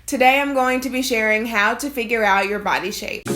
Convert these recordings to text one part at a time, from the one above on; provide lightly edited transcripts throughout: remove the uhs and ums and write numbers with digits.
Today I'm going to be sharing how to figure out your body shape.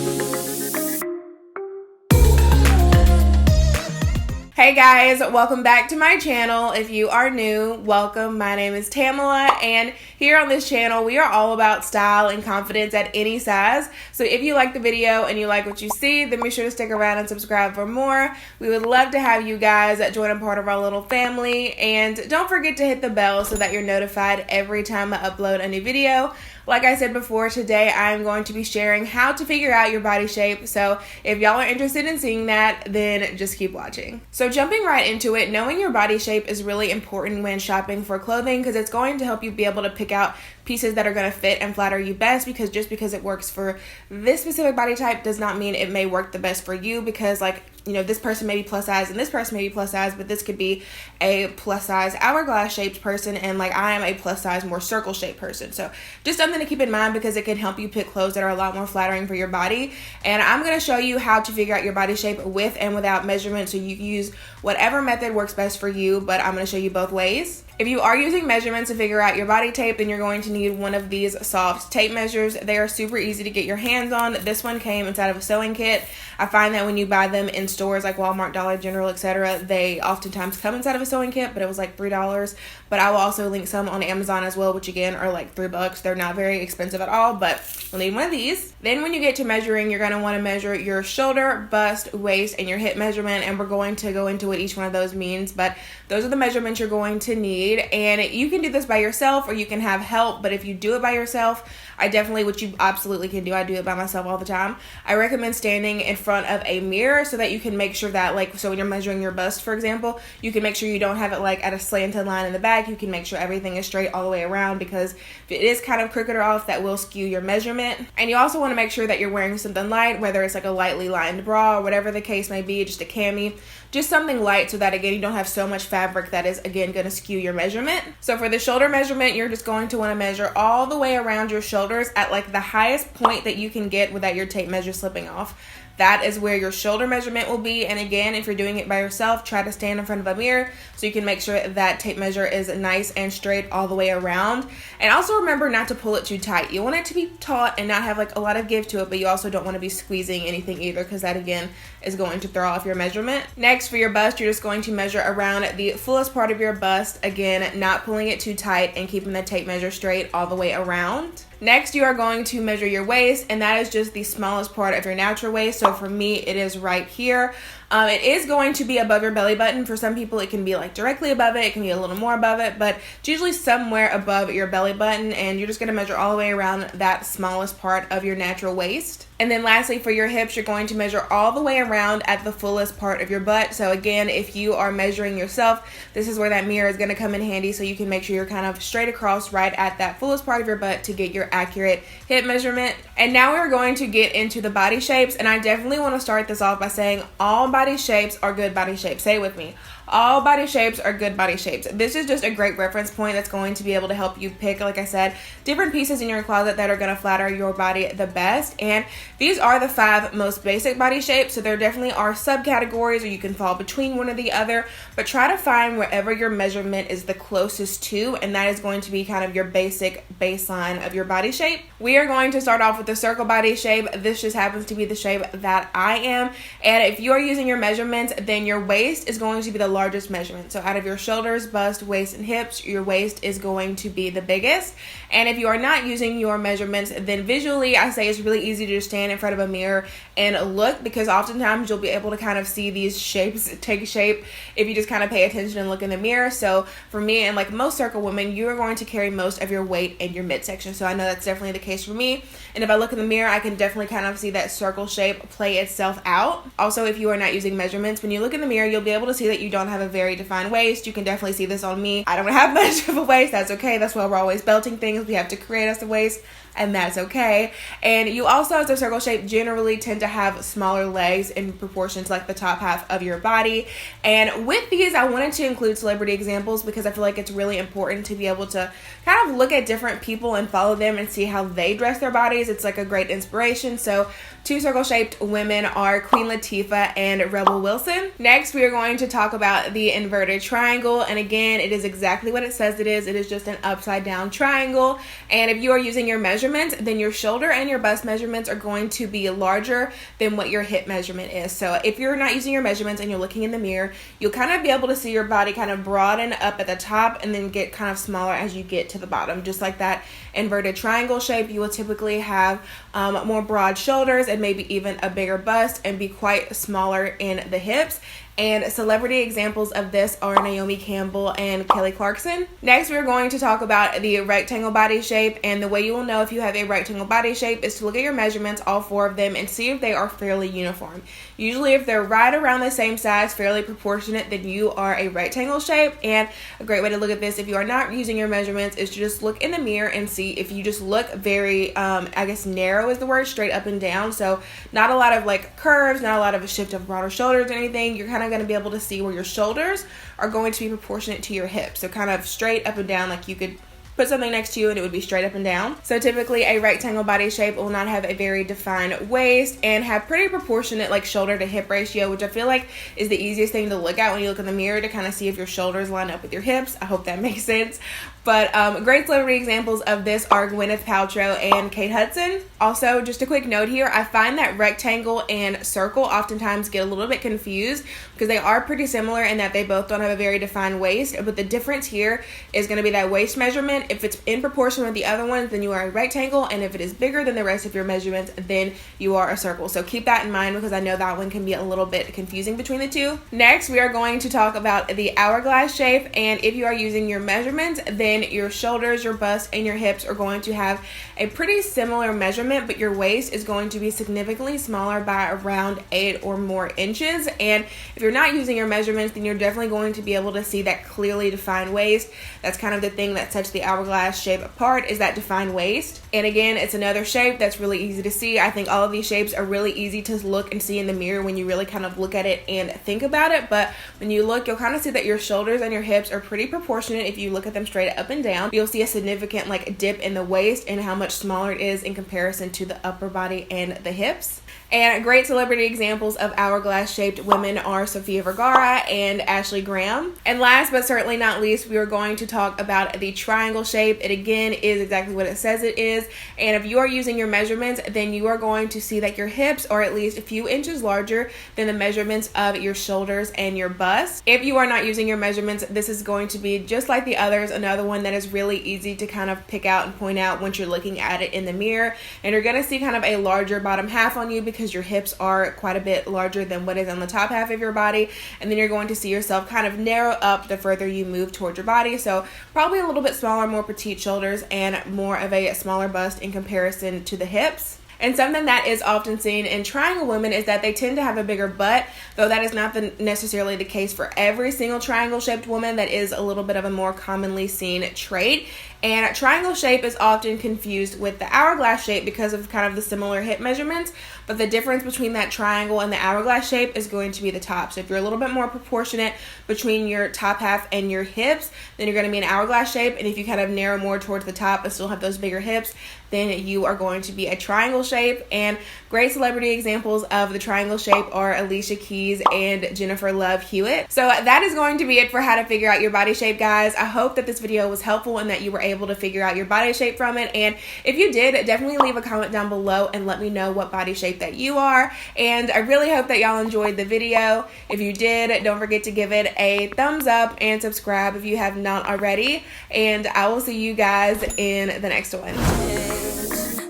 Hey guys, welcome back to my channel. If you are new, welcome. My name is Tamela, and here on this channel we are all about style and confidence at any size. So if you like the video and you like what you see, then be sure to stick around and subscribe for more. We would love to have you guys join a part of our little family, and don't forget to hit the bell so that you're notified every time I upload a new video. Like I said before, today I'm going to be sharing how to figure out your body shape. So if y'all are interested in seeing that, then just keep watching. So jumping right into it, knowing your body shape is really important when shopping for clothing because it's going to help you be able to pick out pieces that are going to fit and flatter you best, because just because it works for this specific body type does not mean it may work the best for you, because this person may be plus size and this person may be plus size, but this could be a plus size hourglass shaped person and I am a plus size more circle shaped person. So just something to keep in mind because it can help you pick clothes that are a lot more flattering for your body. And I'm going to show you how to figure out your body shape with and without measurement, so you can use whatever method works best for you, but I'm going to show you both ways. If you are using measurements to figure out your body tape, then you're going to need one of these soft tape measures. They are super easy to get your hands on. This one came inside of a sewing kit. I find that when you buy them in stores like Walmart, Dollar General, etc., they oftentimes come inside of a sewing kit, but it was like $3. But I will also link some on Amazon as well, which again are like $3. They're not very expensive at all, but you'll need one of these. Then when you get to measuring, you're going to want to measure your shoulder, bust, waist, and your hip measurement, and we're going to go into what each one of those means, but those are the measurements you're going to need. And you can do this by yourself or you can have help, but if you do it by yourself, which you absolutely can do, I do it by myself all the time, I recommend standing in front of a mirror so that you can make sure that so when you're measuring your bust, for example, you can make sure you don't have it at a slanted line in the back. You can make sure everything is straight all the way around, because if it is kind of crooked or off, that will skew your measurement. And you also want to make sure that you're wearing something light, whether it's a lightly lined bra or whatever the case may be, just a cami, just something light, so that again you don't have so much fabric that is again going to skew your measurement. So for the shoulder measurement, you're just going to want to measure all the way around your shoulders at the highest point that you can get without your tape measure slipping off. That is where your shoulder measurement will be. And again, if you're doing it by yourself, try to stand in front of a mirror so you can make sure that tape measure is nice and straight all the way around. And also remember not to pull it too tight. You want it to be taut and not have a lot of give to it, but you also don't want to be squeezing anything either, because that again is going to throw off your measurement. Next, for your bust, you're just going to measure around the fullest part of your bust. Again, not pulling it too tight and keeping the tape measure straight all the way around. Next, you are going to measure your waist, and that is just the smallest part of your natural waist. So for me, it is right here. It is going to be above your belly button. For some people, it can be directly above it. It can be a little more above it, but it's usually somewhere above your belly button, and you're just going to measure all the way around that smallest part of your natural waist. And then lastly, for your hips, you're going to measure all the way around at the fullest part of your butt. So again, if you are measuring yourself, this is where that mirror is going to come in handy, so you can make sure you're kind of straight across right at that fullest part of your butt to get your accurate hip measurement. And now we're going to get into the body shapes, and I definitely want to start this off by saying all body shapes are good body shapes. Say it with me. All body shapes are good body shapes. This is just a great reference point that's going to be able to help you pick, like I said, different pieces in your closet that are going to flatter your body the best. And these are the 5 most basic body shapes, so there definitely are subcategories, or you can fall between one or the other, but try to find wherever your measurement is the closest to, and that is going to be kind of your basic baseline of your body shape. We are going to start off with the circle body shape. This just happens to be the shape that I am, and if you are using your measurements, then your waist is going to be the largest measurement. So out of your shoulders, bust, waist, and hips, your waist is going to be the biggest. And if you are not using your measurements, then visually I say it's really easy to just stand in front of a mirror and look, because oftentimes you'll be able to kind of see these shapes take shape if you just kind of pay attention and look in the mirror. So for me, and most circle women, you are going to carry most of your weight in your midsection. So I know that's definitely the case for me. And if I look in the mirror, I can definitely kind of see that circle shape play itself out. Also, if you are not using measurements, when you look in the mirror, you'll be able to see that you don't have a very defined waist. You can definitely see this on me. I don't have much of a waist. That's okay. That's why we're always belting things. We have to create us a waist, and that's okay. And you also, as a circle shape, generally tend to have smaller legs in proportion to the top half of your body. And with these, I wanted to include celebrity examples because I feel like it's really important to be able to kind of look at different people and follow them and see how they dress their bodies. It's a great inspiration. So 2 circle shaped women are Queen Latifah and Rebel Wilson. Next, we are going to talk about about the inverted triangle. And again, it is exactly what it says it is. It is just an upside down triangle. And if you are using your measurements, then your shoulder and your bust measurements are going to be larger than what your hip measurement is. So if you're not using your measurements and you're looking in the mirror, you'll kind of be able to see your body kind of broaden up at the top and then get kind of smaller as you get to the bottom. Just like that inverted triangle shape, you will typically have more broad shoulders and maybe even a bigger bust and be quite smaller in the hips. And celebrity examples of this are Naomi Campbell and Kelly Clarkson. Next, we're going to talk about the rectangle body shape. And the way you will know if you have a rectangle body shape is to look at your measurements, all 4 of them, and see if they are fairly uniform. Usually, if they're right around the same size, fairly proportionate, then you are a rectangle shape. And a great way to look at this, if you are not using your measurements, is to just look in the mirror and see if you just look very, I guess narrow is the word, straight up and down. So not a lot of like curves, not a lot of a shift of broader shoulders or anything. You're kind of going to be able to see where your shoulders are going to be proportionate to your hips. So kind of straight up and down, like you could put something next to you and it would be straight up and down. So typically a rectangle body shape will not have a very defined waist and have pretty proportionate like shoulder to hip ratio, which I feel like is the easiest thing to look at when you look in the mirror to kind of see if your shoulders line up with your hips. I hope that makes sense. But great celebrity examples of this are Gwyneth Paltrow and Kate Hudson. Also, just a quick note here, I find that rectangle and circle oftentimes get a little bit confused because they are pretty similar in that they both don't have a very defined waist. But the difference here is going to be that waist measurement. If it's in proportion with the other ones, then you are a rectangle. And if it is bigger than the rest of your measurements, then you are a circle. So keep that in mind because I know that one can be a little bit confusing between the two. Next, we are going to talk about the hourglass shape. And if you are using your measurements, then your shoulders, your bust, and your hips are going to have a pretty similar measurement, but your waist is going to be significantly smaller by around 8 or more inches. And if you're not using your measurements, then you're definitely going to be able to see that clearly defined waist. That's kind of the thing that sets the hourglass shape apart, is that defined waist. And again, it's another shape that's really easy to see. I think all of these shapes are really easy to look and see in the mirror when you really kind of look at it and think about it. But when you look, you'll kind of see that your shoulders and your hips are pretty proportionate. If you look at them straight up and down, you'll see a significant like dip in the waist and how much smaller it is in comparison to the upper body and the hips. And great celebrity examples of hourglass shaped women are Sofia Vergara and Ashley Graham. And last but certainly not least, we are going to talk about the triangle shape. It again is exactly what it says it is. And if you are using your measurements, then you are going to see that your hips are at least a few inches larger than the measurements of your shoulders and your bust. If you are not using your measurements, this is going to be just like the others, another one that is really easy to kind of pick out and point out once you're looking at it in the mirror. And you're going to see kind of a larger bottom half on you because your hips are quite a bit larger than what is on the top half of your body. And then you're going to see yourself kind of narrow up the further you move towards your body. So probably a little bit smaller, more petite shoulders and more of a smaller bust in comparison to the hips. And something that is often seen in triangle women is that they tend to have a bigger butt, though that is not necessarily the case for every single triangle shaped woman. That is a little bit of a more commonly seen trait. And triangle shape is often confused with the hourglass shape because of kind of the similar hip measurements. But the difference between that triangle and the hourglass shape is going to be the top. So if you're a little bit more proportionate between your top half and your hips, then you're going to be an hourglass shape. And if you kind of narrow more towards the top but still have those bigger hips, then you are going to be a triangle shape. And great celebrity examples of the triangle shape are Alicia Keys and Jennifer Love Hewitt. So that is going to be it for how to figure out your body shape, guys. I hope that this video was helpful and that you were able to figure out your body shape from it. And if you did, definitely leave a comment down below and let me know what body shape that you are. And I really hope that y'all enjoyed the video. If you did, don't forget to give it a thumbs up and subscribe if you have not already. And I will see you guys in the next one.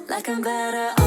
Like I'm better